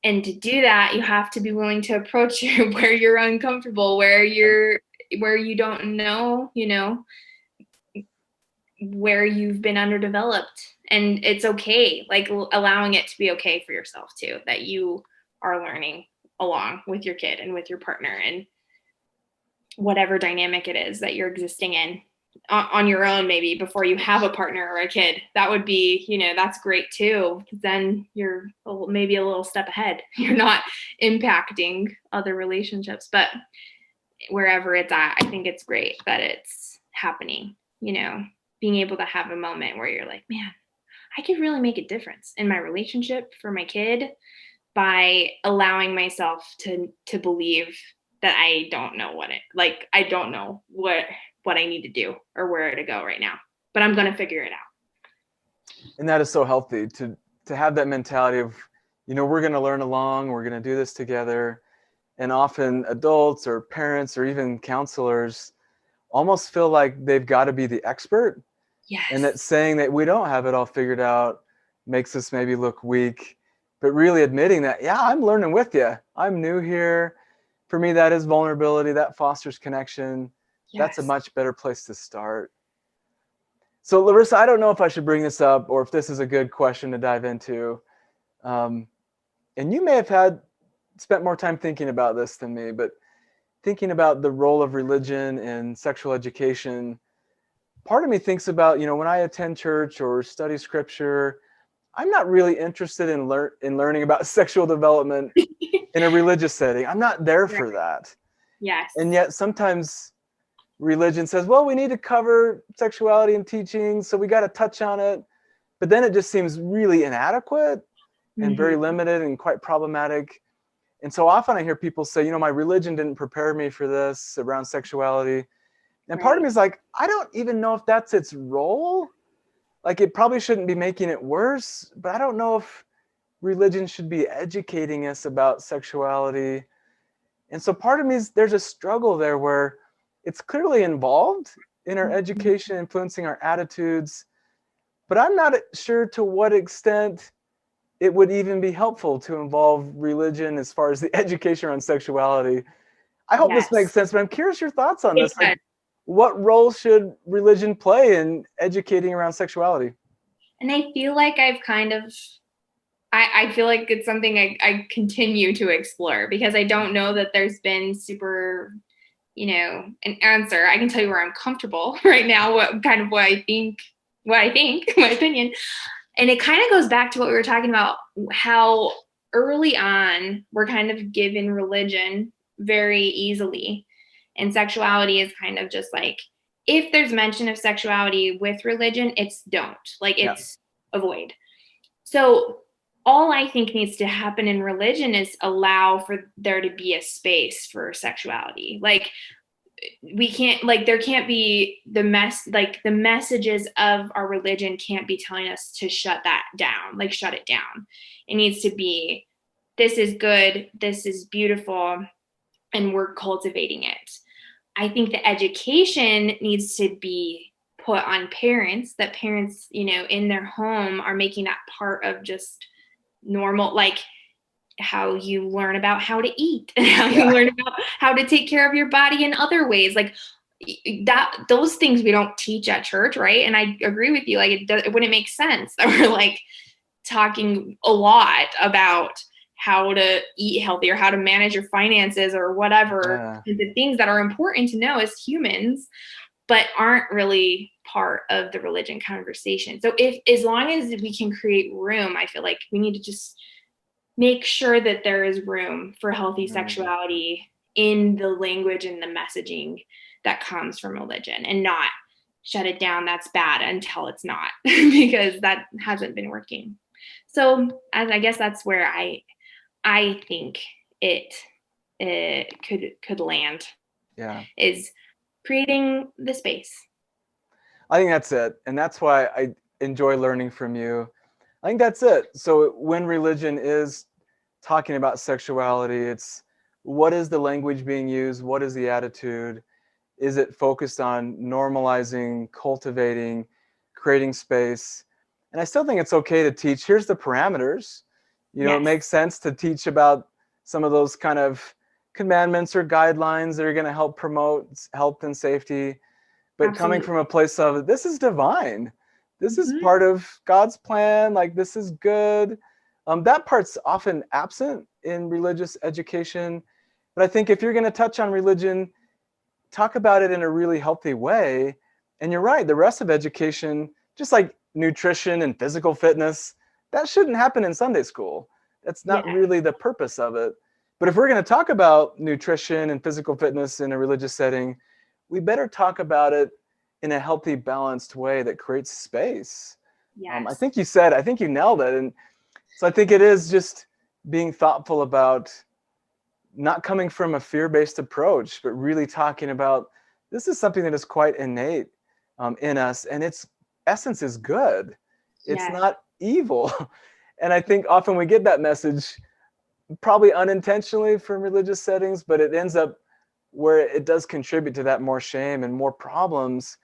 And to do that, you have to be willing to approach where you're uncomfortable, where you don't know, where you've been underdeveloped. And it's okay, like allowing it to be okay for yourself too, that you are learning along with your kid and with your partner, and whatever dynamic it is that you're existing in on your own, maybe before you have a partner or a kid. That would be, that's great too. Then you're maybe a little step ahead. You're not impacting other relationships, but wherever it's at, I think it's great that it's happening, being able to have a moment where you're like, man, I could really make a difference in my relationship for my kid by allowing myself to believe that I don't know I don't know what I need to do or where to go right now, but I'm going to figure it out. And that is so healthy to have that mentality of, we're going to learn along, we're going to do this together. And often adults or parents or even counselors almost feel like they've got to be the expert. Yes. And that saying that we don't have it all figured out makes us maybe look weak. But really admitting that, yeah, I'm learning with you. I'm new here. For me, that is vulnerability. That fosters connection. Yes. That's a much better place to start. So Larissa, I don't know if I should bring this up or if this is a good question to dive into. And you may have spent more time thinking about this than me, but thinking about the role of religion in sexual education, part of me thinks about, when I attend church or study scripture, I'm not really interested in learning about sexual development in a religious setting. I'm not there for that. Yes. And yet sometimes religion says, well, we need to cover sexuality in teaching, so we got to touch on it. But then it just seems really inadequate and very limited and quite problematic. And so often I hear people say, my religion didn't prepare me for this around sexuality. And part of me is like, I don't even know if that's its role. Like, it probably shouldn't be making it worse, but I don't know if religion should be educating us about sexuality. And so part of me is there's a struggle there where it's clearly involved in our education, influencing our attitudes, but I'm not sure to what extent it would even be helpful to involve religion as far as the education around sexuality. I hope this makes Yes, sense, but I'm curious your thoughts on it this. Like, does. what role should religion play in educating around sexuality? And I feel like I've kind of, I feel like it's something I continue to explore because I don't know that there's been super, an answer. I can tell you where I'm comfortable right now, what I think, my opinion. And it kind of goes back to what we were talking about, how early on we're kind of given religion very easily. And sexuality is kind of just like, if there's mention of sexuality with religion, it's don't. Like Yeah. it's avoid. So all I think needs to happen in religion is allow for there to be a space for sexuality. Like we can't, like there can't be the messages of our religion can't be telling us to shut that down, like shut it down. It needs to be, this is good, this is beautiful, and we're cultivating it. I think the education needs to be put on parents, that parents, in their home are making that part of just normal, like how you learn about how to eat and how you Yeah. learn about how to take care of your body in other ways. Like that, those things we don't teach at church, right? And I agree with you. Like it wouldn't make sense that we're like talking a lot about how to eat healthy or how to manage your finances or whatever, Yeah. the things that are important to know as humans, but aren't really part of the religion conversation. So if, as long as we can create room, I feel like we need to just make sure that there is room for healthy Mm. sexuality in the language and the messaging that comes from religion, and not shut it down, that's bad, until it's not, because that hasn't been working. So I guess that's where I think it could land, Yeah. is creating the space. I think that's it. And that's why I enjoy learning from you. I think that's it. So when religion is talking about sexuality, it's what is the language being used? What is the attitude? Is it focused on normalizing, cultivating, creating space? And I still think it's okay to teach. Here's the parameters. It Yes, makes sense to teach about some of those kind of commandments or guidelines that are going to help promote health and safety, but coming absolutely. from a place of this is divine, this is Mhm. part of God's plan, like this is good. That part's often absent in religious education, but I think if you're going to touch on religion, talk about it in a really healthy way. And you're right, the rest of education, just like nutrition and physical fitness, that shouldn't happen in Sunday school. That's not Yeah. really the purpose of it. But if we're going to talk about nutrition and physical fitness in a religious setting, we better talk about it in a healthy, balanced way that creates space. I Yes. think I think you nailed it. And so I think it is just being thoughtful about not coming from a fear-based approach, but really talking about this is something that is quite innate in us, and its essence is good. It's Yes. not evil. And I think often we get that message probably unintentionally from religious settings, but it ends up where it does contribute to that more shame and more problems.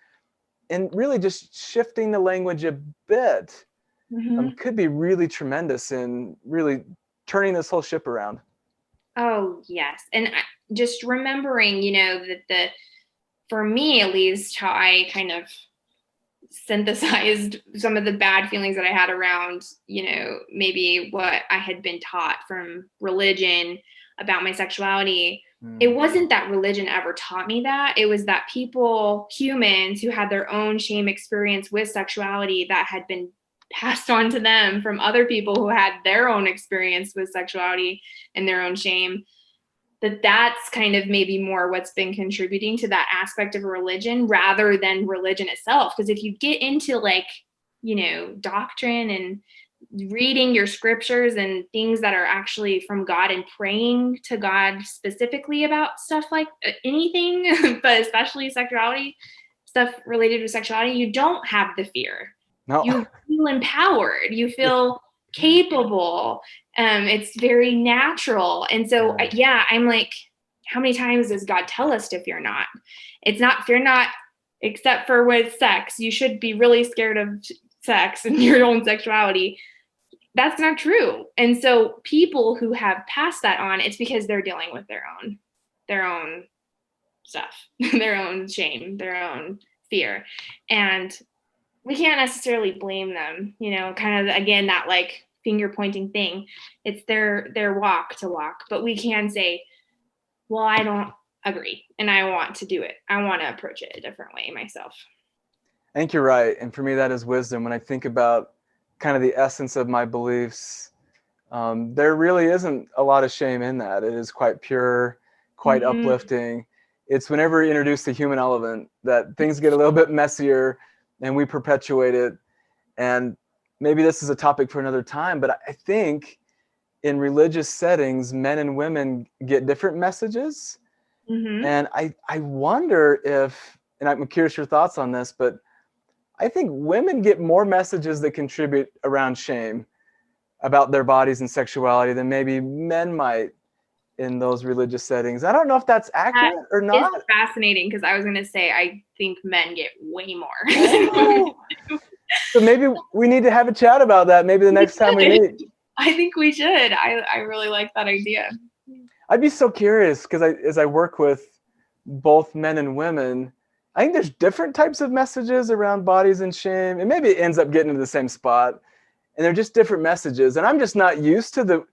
And really just shifting the language a bit Mhm. could be really tremendous in really turning this whole ship around. Oh, yes. And just remembering, that for me at least, how I kind of synthesized some of the bad feelings that I had around, maybe what I had been taught from religion about my sexuality. It Mm. wasn't that religion ever taught me that. It was that people, humans who had their own shame experience with sexuality that had been passed on to them from other people who had their own experience with sexuality and their own shame, that's kind of maybe more what's been contributing to that aspect of religion rather than religion itself. Because if you get into like, doctrine and reading your scriptures and things that are actually from God and praying to God specifically about stuff like anything, but especially sexuality, stuff related to sexuality, you don't have the fear. No. You feel empowered. You Yeah. feel capable. It's very natural. And so, Yeah. yeah, I'm like, how many times does God tell us to fear not? It's not fear not, except for with sex. You should be really scared of sex and your own sexuality. that's not true. And so people who have passed that on, it's because they're dealing with their own stuff, their own shame, their own fear. And we can't necessarily blame them, you know, kind of again, that like finger pointing thing. It's their walk to walk, but we can say, well, I don't agree and I want to do it. I want to approach it a different way myself. I think you're right. And for me, that is wisdom. When I think about kind of the essence of my beliefs, there really isn't a lot of shame in that. It is quite pure, quite Mm-hmm. uplifting. It's whenever you introduce the human element that things get a little bit messier and we perpetuate it. And maybe this is a topic for another time, but I think in religious settings, men and women get different messages. Mm-hmm. And I wonder if, and I'm curious your thoughts on this, but I think women get more messages that contribute around shame about their bodies and sexuality than maybe men might in those religious settings. I don't know if that's That accurate or is not. fascinating because I was going to say, I think men get way more. Oh, so maybe we need to have a chat about that. Maybe the next time we meet. I think we should. I really like that idea. I'd be so curious because as I work with both men and women, I think there's different types of messages around bodies and shame, and maybe it ends up getting to the same spot. And they're just different messages, and I'm just not used to the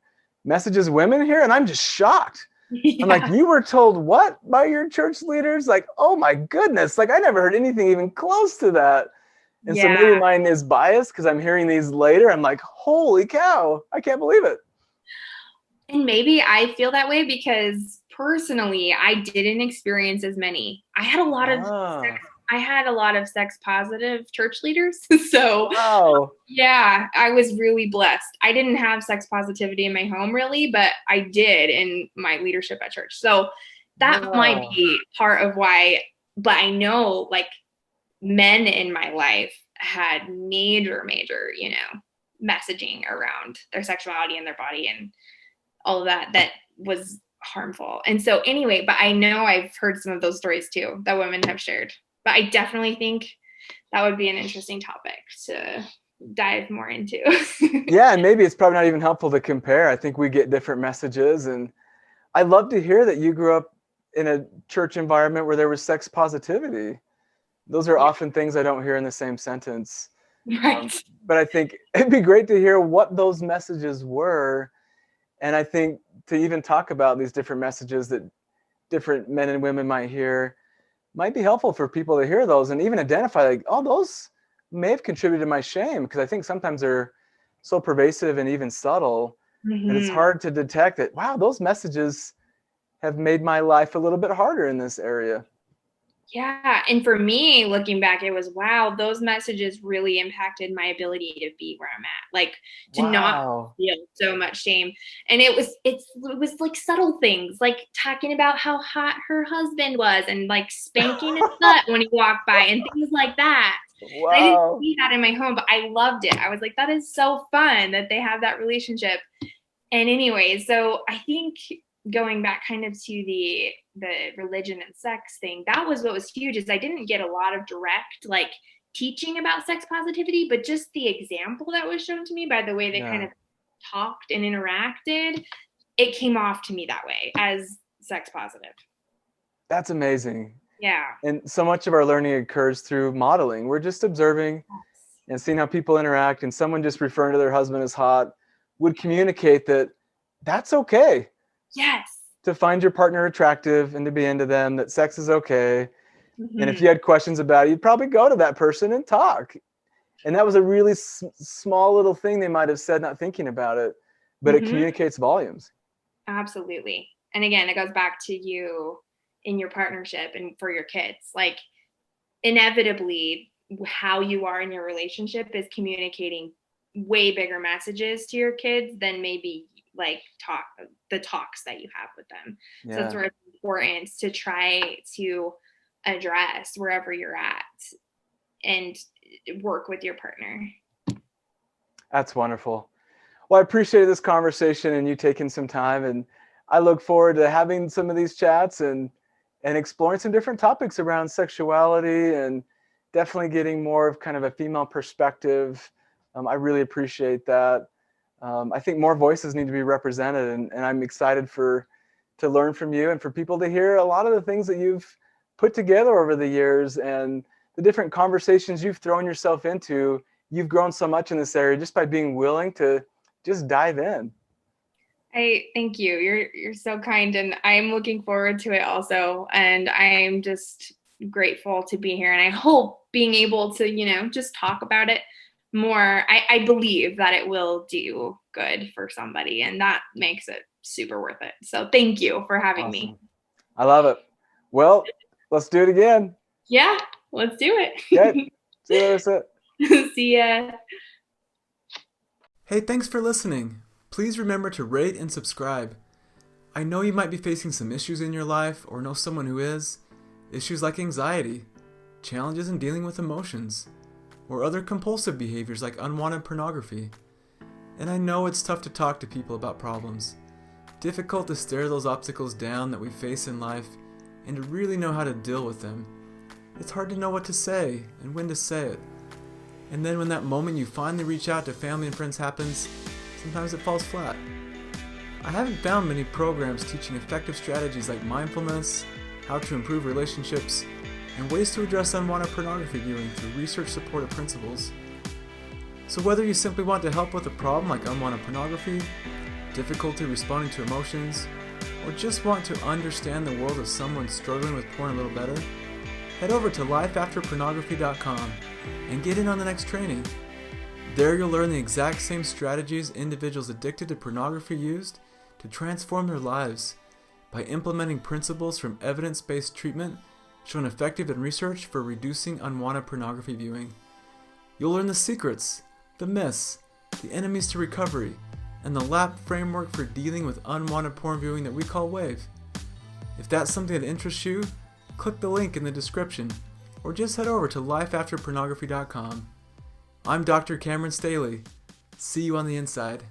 messages women hear, and I'm just shocked. I'm like, Yeah. you were told what by your church leaders? Like, oh my goodness, like I never heard anything even close to that. And so maybe Yeah. mine is biased because I'm hearing these later. I'm like, holy cow, I can't believe it. And maybe I feel that way because personally, I didn't experience as many. Ah, I had a lot of sex positive church leaders. So wow. yeah, I was really blessed. I didn't have sex positivity in my home really, but I did in my leadership at church. So that might Wow. be part of why, but I know like men in my life had major, you know, messaging around their sexuality and their body and all of that that was harmful. And so anyway, but I know I've heard some of those stories too that women have shared. But I definitely think that would be an interesting topic to dive more into. Yeah, and maybe it's probably not even helpful to compare. I think we get different messages. And I love to hear that you grew up in a church environment where there was sex positivity. Those are Yeah. often things I don't hear in the same sentence. Right. But I think it'd be great to hear what those messages were. And I think to even talk about these different messages that different men and women might hear might be helpful for people to hear those and even identify like, oh, those may have contributed to my shame, because I think sometimes they're so pervasive and even subtle that it's Mm-hmm. hard to detect that, wow, those messages have made my life a little bit harder in this area. Yeah. And for me, looking back, it was wow, those messages really impacted my ability to be where I'm at. Like to not Wow. feel so much shame. And it was like subtle things, like talking about how hot her husband was and like spanking his butt when he walked by and things like that. And I didn't Wow. see that in my home, but I loved it. I was like, that is so fun that they have that relationship. And anyway, so I think going back kind of to the religion and sex thing, that was what was huge is I didn't get a lot of direct like teaching about sex positivity, but just the example that was shown to me by the way they kind Yeah, of talked and interacted, it came off to me that way as sex positive. that's amazing. Yeah. And so much of our learning occurs through modeling. We're just observing and seeing how people interact, and someone just referring to their husband as hot would communicate that that's okay Yes. to find your partner attractive and to be into them, that sex is okay. And if Mm-hmm. you had questions about it, you'd probably go to that person and talk. And that was a really small little thing they might have said, not thinking about it, but it Mm-hmm. communicates volumes. Absolutely. And again, it goes back to you in your partnership and for your kids. Like inevitably how you are in your relationship is communicating way bigger messages to your kids than maybe like the talks that you have with them. So it's Yeah, really important to try to address wherever you're at and work with your partner. that's wonderful. Well, I appreciated this conversation and you taking some time, and I look forward to having some of these chats and exploring some different topics around sexuality and definitely getting more of kind of a female perspective. I really appreciate that. I think more voices need to be represented, and I'm excited to learn from you and for people to hear a lot of the things that you've put together over the years and the different conversations you've thrown yourself into. You've grown so much in this area just by being willing to just dive in. I thank you. You're so kind, and I'm looking forward to it also. And I'm just grateful to be here. And I hope being able to, just talk about it more. I believe that it will do good for somebody, and that makes it super worth it. So thank you for having me. I love it. Well, let's do it again. Yeah, let's do it. Okay. See you, Larissa. See ya. Hey, thanks for listening. Please remember to rate and subscribe. I know you might be facing some issues in your life or know someone who is. Issues like anxiety, challenges in dealing with emotions, or other compulsive behaviors like unwanted pornography. And I know it's tough to talk to people about problems. Difficult to stare those obstacles down that we face in life and to really know how to deal with them. It's hard to know what to say and when to say it. And then when that moment you finally reach out to family and friends happens, sometimes it falls flat. I haven't found many programs teaching effective strategies like mindfulness, how to improve relationships, and ways to address unwanted pornography viewing through research-supported principles. So whether you simply want to help with a problem like unwanted pornography, difficulty responding to emotions, or just want to understand the world of someone struggling with porn a little better, head over to LifeAfterPornography.com and get in on the next training. There you'll learn the exact same strategies individuals addicted to pornography used to transform their lives by implementing principles from evidence-based treatment shown effective in research for reducing unwanted pornography viewing. You'll learn the secrets, the myths, the enemies to recovery, and the LAP framework for dealing with unwanted porn viewing that we call WAVE. If that's something that interests you, click the link in the description or just head over to LifeAfterPornography.com. I'm Dr. Cameron Staley. See you on the inside.